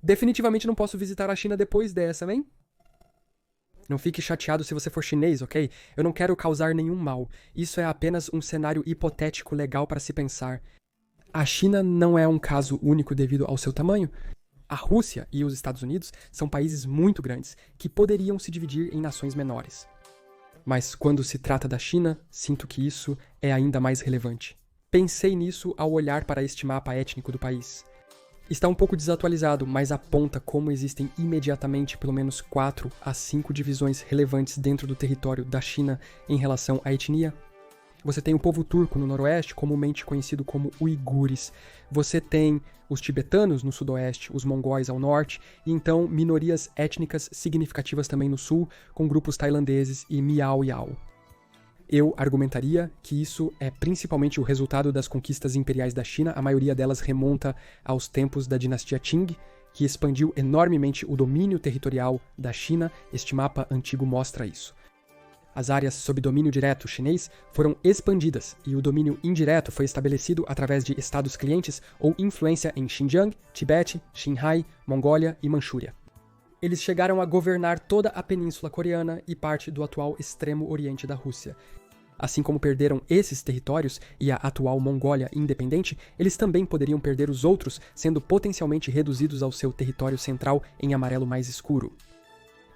Definitivamente não posso visitar a China depois dessa, hein? Não fique chateado se você for chinês, ok? Eu não quero causar nenhum mal. Isso é apenas um cenário hipotético legal para se pensar. A China não é um caso único devido ao seu tamanho. A Rússia e os Estados Unidos são países muito grandes que poderiam se dividir em nações menores. Mas quando se trata da China, sinto que isso é ainda mais relevante. Pensei nisso ao olhar para este mapa étnico do país. Está um pouco desatualizado, mas aponta como existem imediatamente pelo menos 4 a 5 divisões relevantes dentro do território da China em relação à etnia. Você tem o povo turco no noroeste, comumente conhecido como uigures. Você tem os tibetanos no sudoeste, os mongóis ao norte, e então minorias étnicas significativas também no sul, com grupos tailandeses e Miao Yao. Eu argumentaria que isso é principalmente o resultado das conquistas imperiais da China, a maioria delas remonta aos tempos da dinastia Qing, que expandiu enormemente o domínio territorial da China. Este mapa antigo mostra isso. As áreas sob domínio direto chinês foram expandidas e o domínio indireto foi estabelecido através de estados clientes ou influência em Xinjiang, Tibete, Xinhai, Mongólia e Manchúria. Eles chegaram a governar toda a Península Coreana e parte do atual extremo oriente da Rússia. Assim como perderam esses territórios e a atual Mongólia independente, eles também poderiam perder os outros, sendo potencialmente reduzidos ao seu território central em amarelo mais escuro.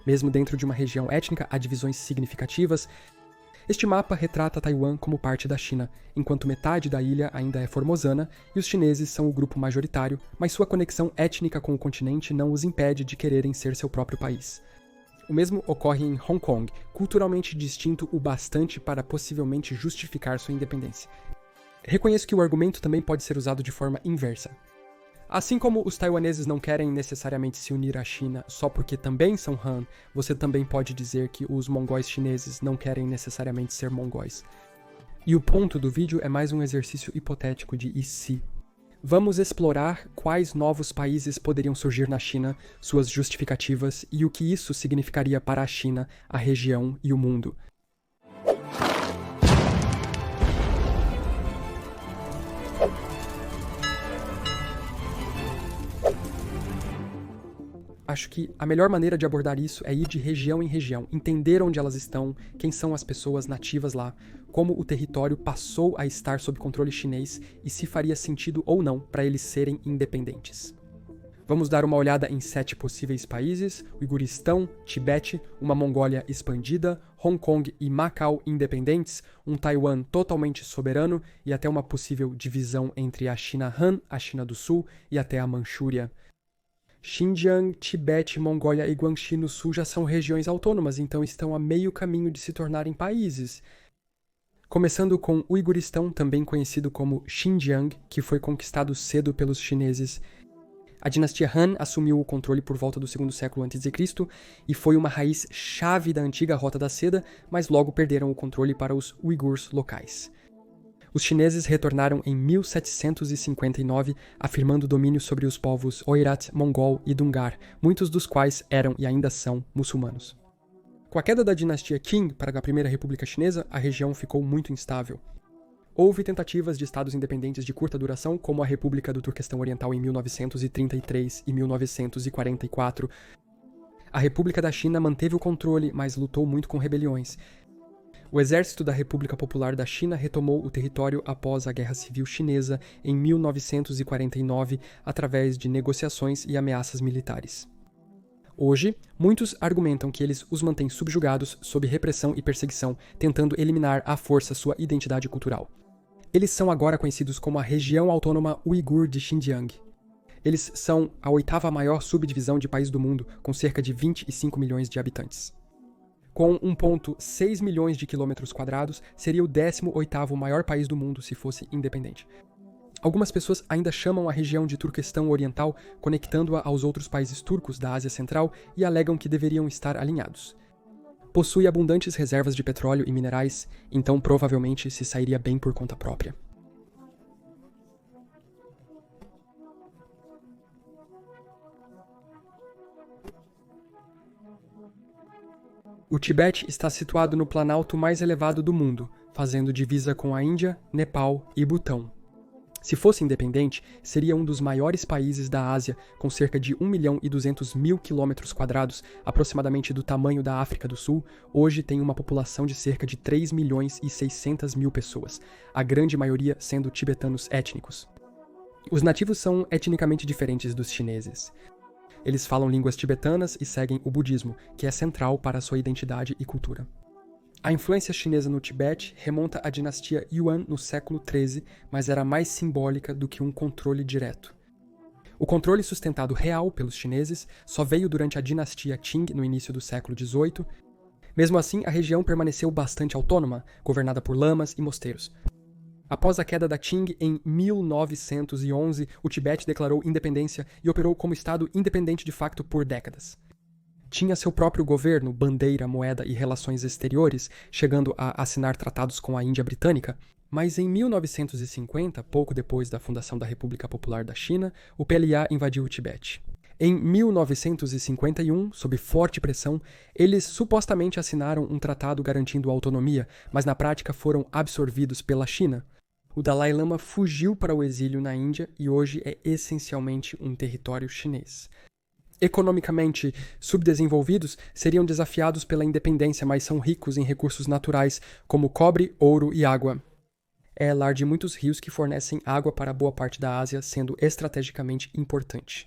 Mesmo dentro de uma região étnica, há divisões significativas. Este mapa retrata Taiwan como parte da China, enquanto metade da ilha ainda é formosana e os chineses são o grupo majoritário, mas sua conexão étnica com o continente não os impede de quererem ser seu próprio país. O mesmo ocorre em Hong Kong, culturalmente distinto o bastante para possivelmente justificar sua independência. Reconheço que o argumento também pode ser usado de forma inversa. Assim como os taiwaneses não querem necessariamente se unir à China só porque também são Han, você também pode dizer que os mongóis chineses não querem necessariamente ser mongóis. E o ponto do vídeo é mais um exercício hipotético de e se. Vamos explorar quais novos países poderiam surgir na China, suas justificativas e o que isso significaria para a China, a região e o mundo. Acho que a melhor maneira de abordar isso é ir de região em região, entender onde elas estão, quem são as pessoas nativas lá, como o território passou a estar sob controle chinês e se faria sentido ou não para eles serem independentes. Vamos dar uma olhada em 7 possíveis países: Uiguristão, Tibete, uma Mongólia expandida, Hong Kong e Macau independentes, um Taiwan totalmente soberano e até uma possível divisão entre a China Han, a China do Sul e até a Manchúria. Xinjiang, Tibete, Mongólia e Guangxi no sul já são regiões autônomas, então estão a meio caminho de se tornarem países. Começando com Uiguristão, também conhecido como Xinjiang, que foi conquistado cedo pelos chineses. A dinastia Han assumiu o controle por volta do 2º século a.C. e foi uma raiz chave da antiga Rota da Seda, mas logo perderam o controle para os uigures locais. Os chineses retornaram em 1759, afirmando domínio sobre os povos Oirat, Mongol e Dungar, muitos dos quais eram e ainda são muçulmanos. Com a queda da dinastia Qing para a Primeira República Chinesa, a região ficou muito instável. Houve tentativas de estados independentes de curta duração, como a República do Turquestão Oriental em 1933 e 1944. A República da China manteve o controle, mas lutou muito com rebeliões. O Exército da República Popular da China retomou o território após a Guerra Civil Chinesa em 1949, através de negociações e ameaças militares. Hoje, muitos argumentam que eles os mantêm subjugados sob repressão e perseguição, tentando eliminar à força sua identidade cultural. Eles são agora conhecidos como a Região Autônoma Uigur de Xinjiang. Eles são a 8ª maior subdivisão de país do mundo, com cerca de 25 milhões de habitantes. Com 1,6 milhões de quilômetros quadrados, seria o 18º maior país do mundo se fosse independente. Algumas pessoas ainda chamam a região de Turquestão Oriental, conectando-a aos outros países turcos da Ásia Central e alegam que deveriam estar alinhados. Possui abundantes reservas de petróleo e minerais, então provavelmente se sairia bem por conta própria. O Tibete está situado no planalto mais elevado do mundo, fazendo divisa com a Índia, Nepal e Butão. Se fosse independente, seria um dos maiores países da Ásia, com cerca de 1.200.000 km², aproximadamente do tamanho da África do Sul. Hoje tem uma população de cerca de 3.600.000 pessoas, a grande maioria sendo tibetanos étnicos. Os nativos são etnicamente diferentes dos chineses. Eles falam línguas tibetanas e seguem o budismo, que é central para a sua identidade e cultura. A influência chinesa no Tibete remonta à dinastia Yuan no século XIII, mas era mais simbólica do que um controle direto. O controle sustentado real pelos chineses só veio durante a dinastia Qing no início do século XVIII. Mesmo assim, a região permaneceu bastante autônoma, governada por lamas e mosteiros. Após a queda da Qing em 1911, o Tibete declarou independência e operou como estado independente de facto por décadas. Tinha seu próprio governo, bandeira, moeda e relações exteriores, chegando a assinar tratados com a Índia Britânica, mas em 1950, pouco depois da fundação da República Popular da China, o PLA invadiu o Tibete. Em 1951, sob forte pressão, eles supostamente assinaram um tratado garantindo autonomia, mas na prática foram absorvidos pela China. O Dalai Lama fugiu para o exílio na Índia e hoje é essencialmente um território chinês. Economicamente subdesenvolvidos, seriam desafiados pela independência, mas são ricos em recursos naturais, como cobre, ouro e água. É lar de muitos rios que fornecem água para boa parte da Ásia, sendo estrategicamente importante.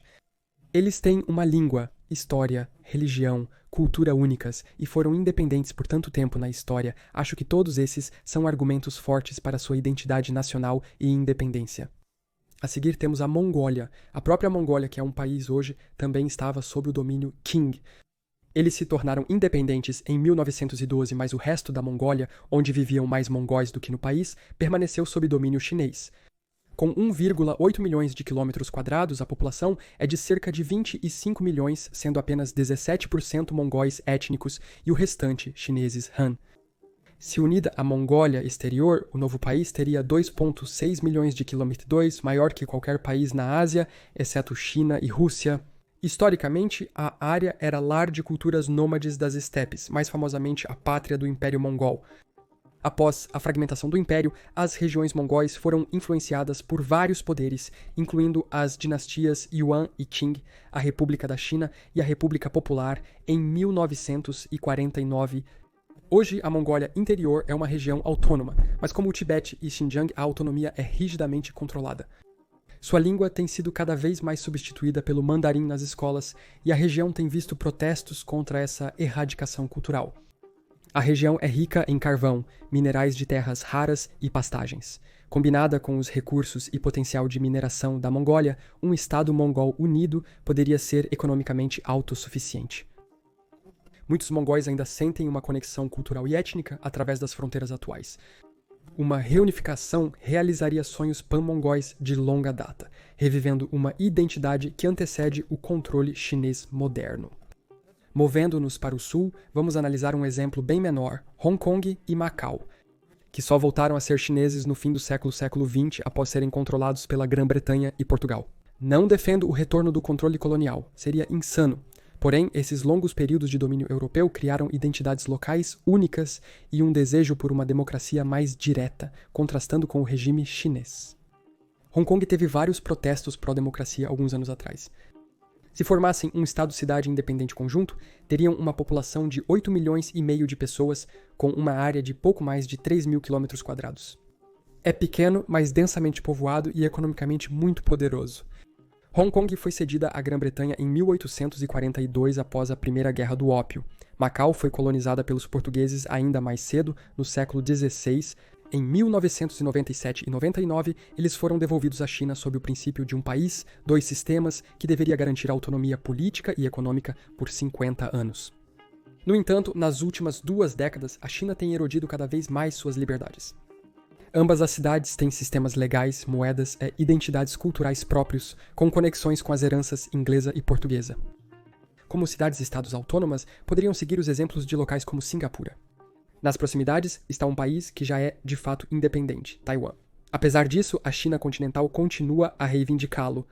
Eles têm uma língua, história, religião, cultura únicas e foram independentes por tanto tempo na história. Acho que todos esses são argumentos fortes para sua identidade nacional e independência. A seguir temos a Mongólia. A própria Mongólia, que é um país hoje, também estava sob o domínio Qing. Eles se tornaram independentes em 1912, mas o resto da Mongólia, onde viviam mais mongóis do que no país, permaneceu sob domínio chinês. Com 1,8 milhões de quilômetros quadrados, a população é de cerca de 25 milhões, sendo apenas 17% mongóis étnicos e o restante chineses Han. Se unida à Mongólia exterior, o novo país teria 2,6 milhões de km², maior que qualquer país na Ásia, exceto China e Rússia. Historicamente, a área era lar de culturas nômades das estepes, mais famosamente a pátria do Império Mongol. Após a fragmentação do Império, as regiões mongóis foram influenciadas por vários poderes, incluindo as dinastias Yuan e Qing, a República da China e a República Popular em 1949. Hoje, a Mongólia Interior é uma região autônoma, mas como o Tibete e Xinjiang, a autonomia é rigidamente controlada. Sua língua tem sido cada vez mais substituída pelo mandarim nas escolas e a região tem visto protestos contra essa erradicação cultural. A região é rica em carvão, minerais de terras raras e pastagens. Combinada com os recursos e potencial de mineração da Mongólia, um Estado mongol unido poderia ser economicamente autossuficiente. Muitos mongóis ainda sentem uma conexão cultural e étnica através das fronteiras atuais. Uma reunificação realizaria sonhos pan-mongóis de longa data, revivendo uma identidade que antecede o controle chinês moderno. Movendo-nos para o sul, vamos analisar um exemplo bem menor, Hong Kong e Macau, que só voltaram a ser chineses no fim do século XX após serem controlados pela Grã-Bretanha e Portugal. Não defendo o retorno do controle colonial, seria insano. Porém, esses longos períodos de domínio europeu criaram identidades locais únicas e um desejo por uma democracia mais direta, contrastando com o regime chinês. Hong Kong teve vários protestos pró-democracia alguns anos atrás. Se formassem um estado-cidade independente conjunto, teriam uma população de 8 milhões e meio de pessoas, com uma área de pouco mais de 3.000 km². É pequeno, mas densamente povoado e economicamente muito poderoso. Hong Kong foi cedida à Grã-Bretanha em 1842 após a Primeira Guerra do Ópio. Macau foi colonizada pelos portugueses ainda mais cedo, no século XVI. Em 1997 e 99, eles foram devolvidos à China sob o princípio de um país, dois sistemas, que deveria garantir autonomia política e econômica por 50 anos. No entanto, nas últimas 2 décadas, a China tem erodido cada vez mais suas liberdades. Ambas as cidades têm sistemas legais, moedas e identidades culturais próprios, com conexões com as heranças inglesa e portuguesa. Como cidades-estados autônomas, poderiam seguir os exemplos de locais como Singapura. Nas proximidades está um país que já é, de fato, independente, Taiwan. Apesar disso, a China continental continua a reivindicá-lo.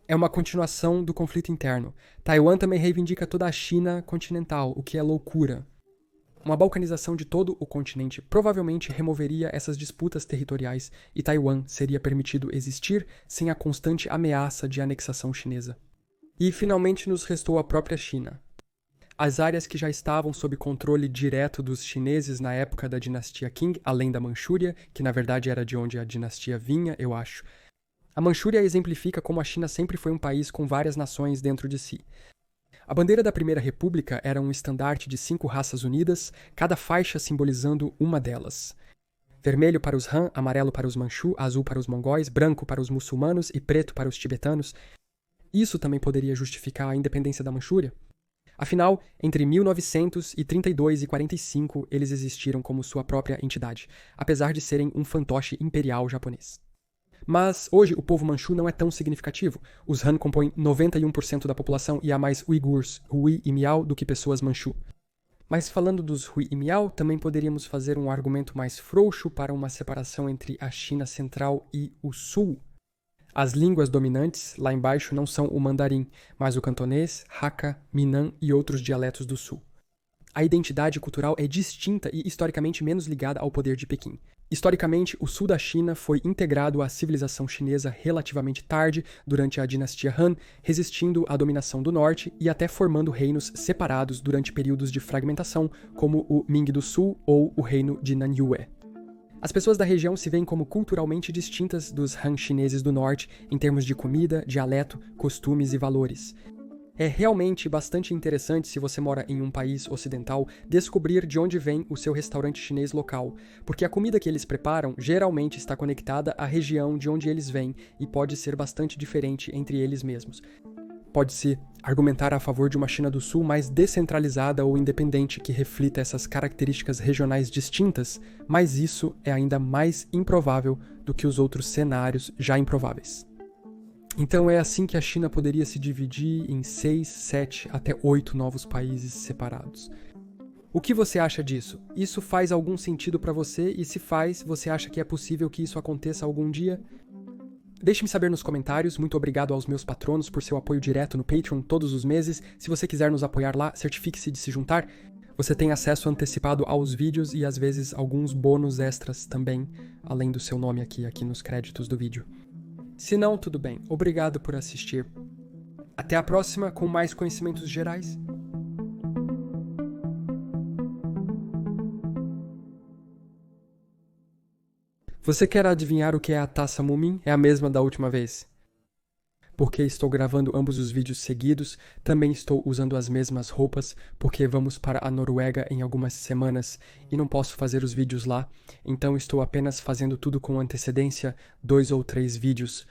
É uma continuação do conflito interno. Taiwan também reivindica toda a China continental, o que é loucura. Uma balcanização de todo o continente provavelmente removeria essas disputas territoriais e Taiwan seria permitido existir sem a constante ameaça de anexação chinesa. E finalmente nos restou a própria China. As áreas que já estavam sob controle direto dos chineses na época da dinastia Qing, além da Manchúria, que na verdade era de onde a dinastia vinha, eu acho. A Manchúria exemplifica como a China sempre foi um país com várias nações dentro de si. A bandeira da Primeira República era um estandarte de 5 raças unidas, cada faixa simbolizando uma delas. Vermelho para os Han, amarelo para os Manchu, azul para os mongóis, branco para os muçulmanos e preto para os tibetanos. Isso também poderia justificar a independência da Manchúria? Afinal, entre 1932 e 45, eles existiram como sua própria entidade, apesar de serem um fantoche imperial japonês. Mas hoje o povo manchu não é tão significativo. Os Han compõem 91% da população e há mais uigurs, Hui e Miao do que pessoas manchu. Mas falando dos Hui e Miao, também poderíamos fazer um argumento mais frouxo para uma separação entre a China Central e o Sul. As línguas dominantes lá embaixo não são o mandarim, mas o cantonês, Hakka, Minnan e outros dialetos do Sul. A identidade cultural é distinta e historicamente menos ligada ao poder de Pequim. Historicamente, o sul da China foi integrado à civilização chinesa relativamente tarde, durante a dinastia Han, resistindo à dominação do norte e até formando reinos separados durante períodos de fragmentação, como o Ming do Sul ou o reino de Nanyue. As pessoas da região se veem como culturalmente distintas dos Han chineses do norte em termos de comida, dialeto, costumes e valores. É realmente bastante interessante, se você mora em um país ocidental, descobrir de onde vem o seu restaurante chinês local, porque a comida que eles preparam geralmente está conectada à região de onde eles vêm e pode ser bastante diferente entre eles mesmos. Pode-se argumentar a favor de uma China do Sul mais descentralizada ou independente que reflita essas características regionais distintas, mas isso é ainda mais improvável do que os outros cenários já improváveis. Então é assim que a China poderia se dividir em 6, 7 até 8 novos países separados. O que você acha disso? Isso faz algum sentido para você? E se faz, você acha que é possível que isso aconteça algum dia? Deixe-me saber nos comentários. Muito obrigado aos meus patronos por seu apoio direto no Patreon todos os meses. Se você quiser nos apoiar lá, certifique-se de se juntar. Você tem acesso antecipado aos vídeos e às vezes alguns bônus extras também, além do seu nome aqui nos créditos do vídeo. Se não, tudo bem. Obrigado por assistir. Até a próxima com mais conhecimentos gerais. Você quer adivinhar o que é a taça Moomin? É a mesma da última vez. Porque estou gravando ambos os vídeos seguidos, também estou usando as mesmas roupas, porque vamos para a Noruega em algumas semanas e não posso fazer os vídeos lá, então estou apenas fazendo tudo com antecedência, 2 ou 3 vídeos,